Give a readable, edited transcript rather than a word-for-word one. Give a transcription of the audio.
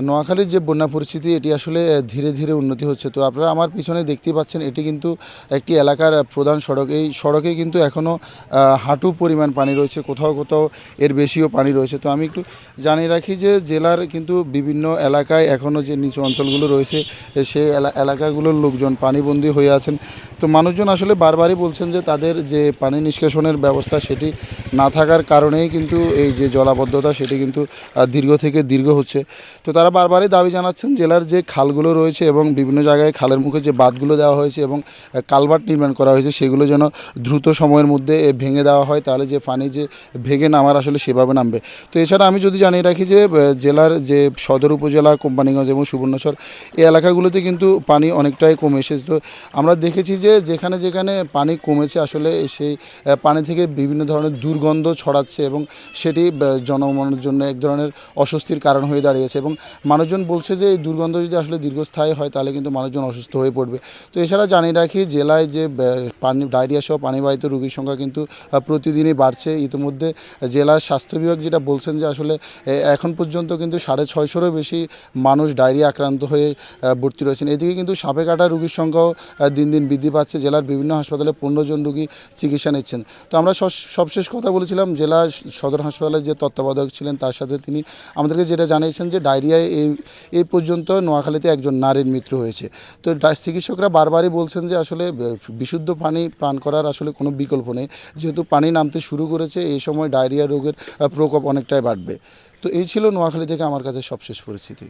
নোয়াখালীর যে বন্যা পরিস্থিতি এটি আসলে ধীরে ধীরে উন্নতি হচ্ছে। তো আপনারা আমার পিছনে দেখতেই পাচ্ছেন, এটি কিন্তু একটি এলাকার প্রধান সড়ক। এই সড়কে কিন্তু এখনও হাঁটু পরিমাণ পানি রয়েছে, কোথাও কোথাও এর বেশিও পানি রয়েছে। তো আমি একটু জানিয়ে রাখি যে জেলার কিন্তু বিভিন্ন এলাকায় এখনও যে নিচু অঞ্চলগুলো রয়েছে সেই এলাকাগুলোর লোকজন পানিবন্দী হয়ে আছেন। তো মানুষজন আসলে বারবারই বলছেন যে তাদের যে পানি নিষ্কাশনের ব্যবস্থা সেটি না থাকার কারণেই কিন্তু এই যে জলাবদ্ধতা সেটি কিন্তু দীর্ঘ থেকে দীর্ঘ হচ্ছে। তো তারা বারবারই দাবি জানাচ্ছেন জেলার যে খালগুলো রয়েছে এবং বিভিন্ন জায়গায় খালের মুখে যে বাঁধগুলো দেওয়া হয়েছে এবং কালভার্ট নির্মাণ করা হয়েছে সেগুলো যেন দ্রুত সময়ের মধ্যে ভেঙে দেওয়া হয়, তাহলে যে পানি যে ভেঙে নামার আসলে সেভাবে নামবে। তো এছাড়া আমি যদি জানিয়ে রাখি যে জেলার যে সদর উপজেলা কোম্পানিগঞ্জ এবং সুবর্ণচর এই এলাকাগুলোতে কিন্তু পানি অনেকটাই কমে এসেছে। তো আমরা দেখেছি যে যেখানে যেখানে পানি কমেছে আসলে সেই পানি থেকে বিভিন্ন ধরনের দুর্গন্ধ ছড়াচ্ছে এবং সেটি জনগণের জন্য এক ধরনের অস্বস্তির কারণ হয়ে দাঁড়িয়েছে এবং মানুষজন বলছে যে এই দুর্গন্ধ যদি আসলে দীর্ঘস্থায়ী হয় তাহলে কিন্তু মানুষজন অসুস্থ হয়ে পড়বে। তো এছাড়া জানিয়ে রাখি জেলায় যে পানি ডায়রিয়া সহ পানিবাহিত রোগীর সংখ্যা কিন্তু প্রতিদিনই বাড়ছে। ইতিমধ্যে জেলার স্বাস্থ্য বিভাগ যেটা বলছেন যে আসলে এখন পর্যন্ত কিন্তু 650-রও বেশি মানুষ ডায়রিয়া আক্রান্ত হয়ে ভর্তি রয়েছেন। এদিকে কিন্তু সাপে কাটা রোগীর সংখ্যাও দিন দিন বৃদ্ধি পাচ্ছে। জেলার বিভিন্ন হাসপাতালে 15 জন রোগী চিকিৎসা নিচ্ছেন। তো আমরা সবশেষ কথা বলেছিলাম জেলা সদর হাসপাতালের যে তত্ত্বাবধায়ক ছিলেন তার সাথে, তিনি আমাদেরকে যেটা জানিয়েছেন যে ডায়রিয়ায় এই পর্যন্ত নোয়াখালীতে একজন নারীর মৃত্যু হয়েছে। তো চিকিৎসকরা বারবারই বলছেন যে আসলে বিশুদ্ধ পানি পান করার আসলে কোনো বিকল্প নেই। যেহেতু পানি নামতে শুরু করেছে এই সময় ডায়রিয়া রোগের প্রকোপ অনেকটাই বাড়বে। তো এই ছিল নোয়াখালী থেকে আমার কাছে সবশেষ পরিস্থিতি।